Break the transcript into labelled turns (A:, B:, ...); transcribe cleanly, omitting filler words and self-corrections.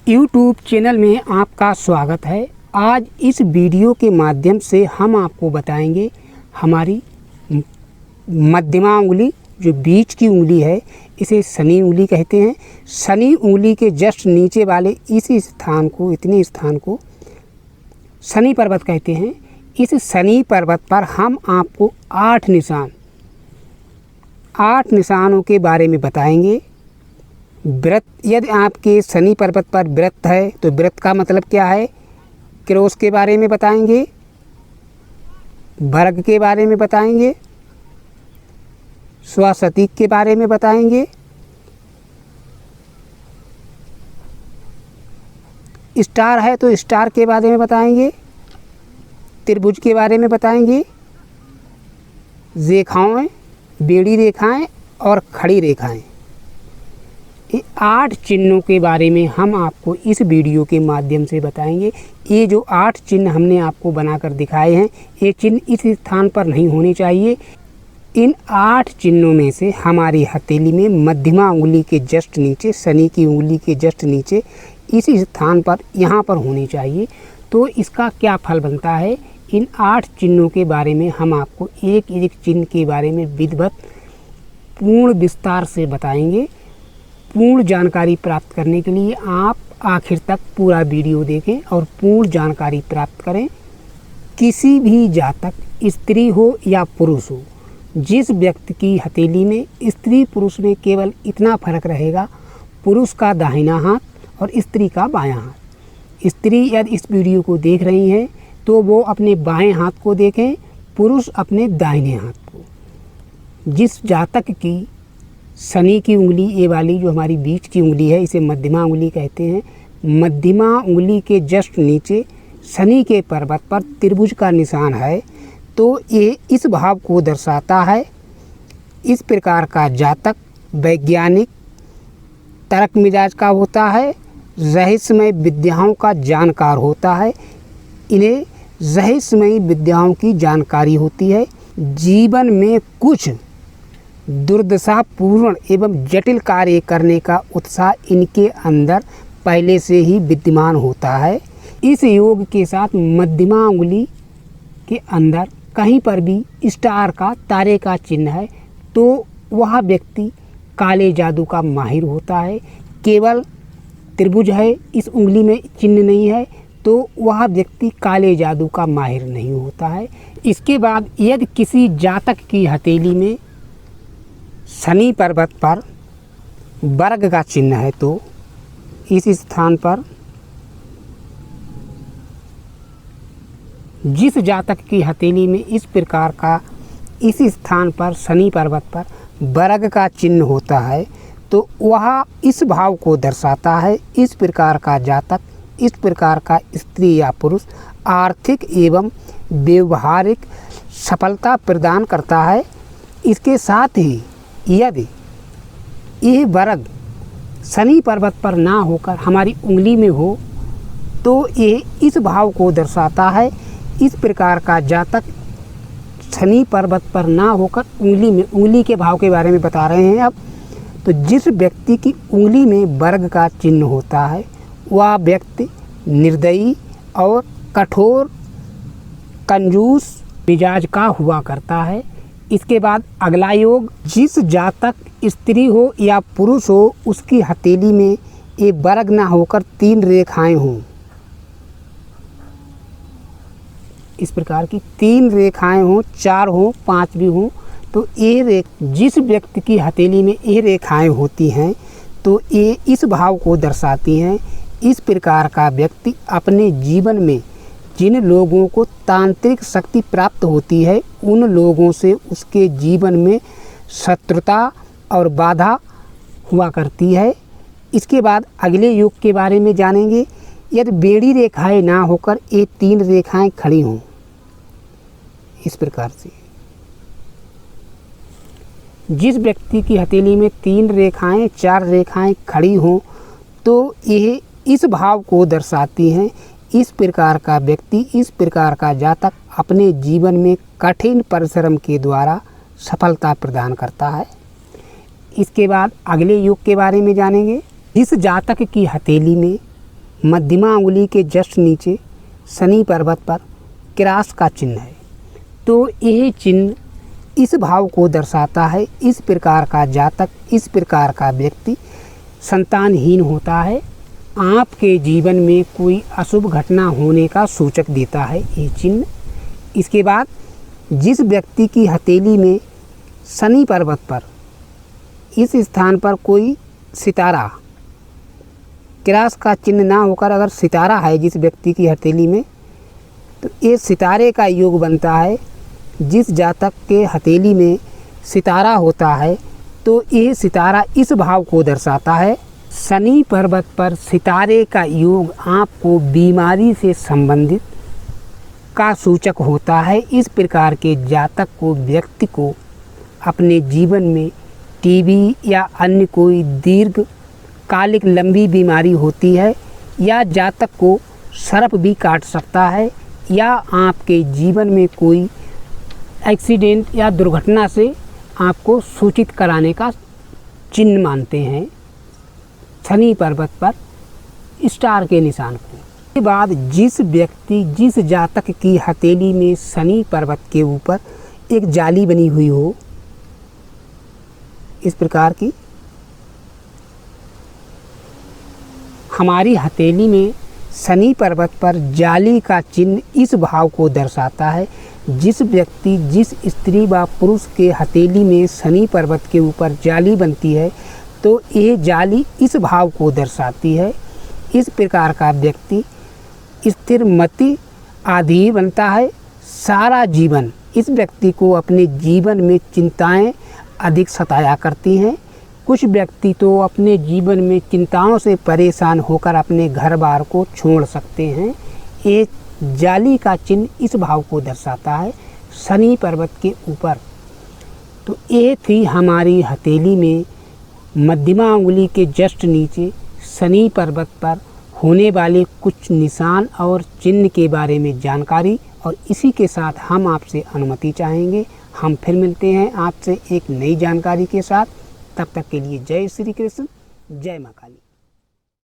A: YouTube channel में आपका स्वागत है। आज इस वीडियो के माध्यम से हम आपको बताएंगे हमारी मध्यमा उंगली जो बीच की उंगली है, इसे शनि उंगली कहते हैं। शनि उंगली के जस्ट नीचे वाले इस स्थान को, इतने स्थान को शनि पर्वत कहते हैं। इस शनि पर्वत पर हम आपको 8 निशानों के बारे में बताएंगे। व्रत, यदि आपके शनि पर्वत पर व्रत है तो व्रत का मतलब क्या है, क्रॉस के बारे में बताएंगे, वर्ग के बारे में बताएंगे, स्वसतीक के बारे में बताएंगे, स्टार है तो स्टार के बारे में बताएंगे, त्रिभुज के बारे में बताएंगे, रेखाएं, बेड़ी रेखाएं और खड़ी रेखाएं, ये 8 चिन्हों के बारे में हम आपको इस वीडियो के माध्यम से बताएंगे। ये जो 8 चिन्ह हमने आपको बनाकर दिखाए हैं, ये चिन्ह इस स्थान पर नहीं होने चाहिए। इन 8 चिन्हों में से हमारी हथेली में मध्यमा उंगली के जस्ट नीचे, शनि की उंगली के जस्ट नीचे इस स्थान पर, यहाँ पर होनी चाहिए। तो इसका क्या फल बनता है, इन 8 चिन्हों के बारे में हम आपको एक एक चिन्ह के बारे में विधिवत पूर्ण विस्तार से बताएंगे। पूर्ण जानकारी प्राप्त करने के लिए आप आखिर तक पूरा वीडियो देखें और पूर्ण जानकारी प्राप्त करें। किसी भी जातक, स्त्री हो या पुरुष हो, जिस व्यक्ति की हथेली में स्त्री पुरुष में केवल इतना फर्क रहेगा, पुरुष का दाहिना हाथ और स्त्री का बायां हाथ। स्त्री यदि इस वीडियो को देख रही हैं तो वो अपने बाएं हाथ को देखें, पुरुष अपने दाहिने हाथ को। जिस जातक की शनि की उंगली, ये वाली जो हमारी बीच की उंगली है, इसे मध्यमा उंगली कहते हैं। मध्यमा उंगली के जस्ट नीचे शनि के पर्वत पर त्रिभुज का निशान है, तो ये इस भाव को दर्शाता है। इस प्रकार का जातक वैज्ञानिक, तर्क मिजाज का होता है, रहस्यमय विद्याओं का जानकार होता है। इन्हें रहस्यमय विद्याओं की जानकारी होती है। जीवन में कुछ दुर्दशापूर्ण एवं जटिल कार्य करने का उत्साह इनके अंदर पहले से ही विद्यमान होता है। इस योग के साथ मध्यमा उंगली के अंदर कहीं पर भी स्टार का, तारे का चिन्ह है तो वह व्यक्ति काले जादू का माहिर होता है। केवल त्रिभुज है, इस उंगली में चिन्ह नहीं है, तो वह व्यक्ति काले जादू का माहिर नहीं होता है। इसके बाद यदि किसी जातक की हथेली में शनि पर्वत पर वर्ग का चिन्ह है तो इस स्थान पर, जिस जातक की हथेली में इस प्रकार का, इस स्थान पर शनि पर्वत पर वर्ग का चिन्ह होता है तो वह इस भाव को दर्शाता है। इस प्रकार का जातक, इस प्रकार का स्त्री या पुरुष आर्थिक एवं व्यवहारिक सफलता प्रदान करता है। इसके साथ ही यदि यह वर्ग शनि पर्वत पर ना होकर हमारी उंगली में हो तो ये इस भाव को दर्शाता है। इस प्रकार का जातक शनि पर्वत पर ना होकर उंगली में, उंगली के भाव के बारे में बता रहे हैं अब, तो जिस व्यक्ति की उंगली में वर्ग का चिन्ह होता है वह व्यक्ति निर्दयी और कठोर, कंजूस मिजाज का हुआ करता है। इसके बाद अगला योग, जिस जातक स्त्री हो या पुरुष हो, उसकी हथेली में ये वर्ग ना होकर 3 रेखाएं हों, इस प्रकार की 3 रेखाएं हों, 4 हों, 5 भी हों, तो ये जिस व्यक्ति की हथेली में ये रेखाएं होती हैं तो ये इस भाव को दर्शाती हैं। इस प्रकार का व्यक्ति अपने जीवन में जिन लोगों को तांत्रिक शक्ति प्राप्त होती है, उन लोगों से उसके जीवन में शत्रुता और बाधा हुआ करती है। इसके बाद अगले योग के बारे में जानेंगे। यदि बेड़ी रेखाएं ना होकर ये 3 रेखाएं खड़ी हों, इस प्रकार से, जिस व्यक्ति की हथेली में 3 रेखाएं, 4 रेखाएं खड़ी हों तो यह इस भाव को दर्शाती हैं। इस प्रकार का व्यक्ति, इस प्रकार का जातक अपने जीवन में कठिन परिश्रम के द्वारा सफलता प्रदान करता है। इसके बाद अगले योग के बारे में जानेंगे। इस जातक की हथेली में मध्यमा अंगुली के जस्ट नीचे शनि पर्वत पर क्रॉस का चिन्ह है। तो यह चिन्ह इस भाव को दर्शाता है, इस प्रकार का जातक, इस प्रकार का व्यक्ति संतानहीन होता है, आपके जीवन में कोई अशुभ घटना होने का सूचक देता है ये चिन्ह। इसके बाद जिस व्यक्ति की हथेली में शनि पर्वत पर इस स्थान पर कोई सितारा, क्रॉस का चिन्ह ना होकर अगर सितारा है जिस व्यक्ति की हथेली में, तो ये सितारे का योग बनता है। जिस जातक के हथेली में सितारा होता है तो ये सितारा इस भाव को दर्शाता है। शनि पर्वत पर सितारे का योग आपको बीमारी से संबंधित का सूचक होता है। इस प्रकार के जातक को, व्यक्ति को अपने जीवन में टीबी या अन्य कोई दीर्घकालिक लंबी बीमारी होती है, या जातक को सर्प भी काट सकता है, या आपके जीवन में कोई एक्सीडेंट या दुर्घटना से आपको सूचित कराने का चिन्ह मानते हैं शनि पर्वत पर स्टार के निशान को। इसके बाद जिस व्यक्ति, जिस जातक की हथेली में शनि पर्वत के ऊपर एक जाली बनी हुई हो इस प्रकार की, हमारी हथेली में शनि पर्वत पर जाली का चिन्ह इस भाव को दर्शाता है। जिस व्यक्ति, जिस स्त्री व पुरुष के हथेली में शनि पर्वत के ऊपर जाली बनती है तो ये जाली इस भाव को दर्शाती है। इस प्रकार का व्यक्ति स्थिरमति आदि बनता है। सारा जीवन इस व्यक्ति को अपने जीवन में चिंताएं अधिक सताया करती हैं। कुछ व्यक्ति तो अपने जीवन में चिंताओं से परेशान होकर अपने घर बार को छोड़ सकते हैं। ये जाली का चिन्ह इस भाव को दर्शाता है शनि पर्वत के ऊपर। तो ये थी हमारी हथेली में मध्यमा अंगुली के जस्ट नीचे शनि पर्वत पर होने वाले कुछ निशान और चिन्ह के बारे में जानकारी, और इसी के साथ हम आपसे अनुमति चाहेंगे। हम फिर मिलते हैं आपसे एक नई जानकारी के साथ। तब तक के लिए जय श्री कृष्ण, जय मां काली।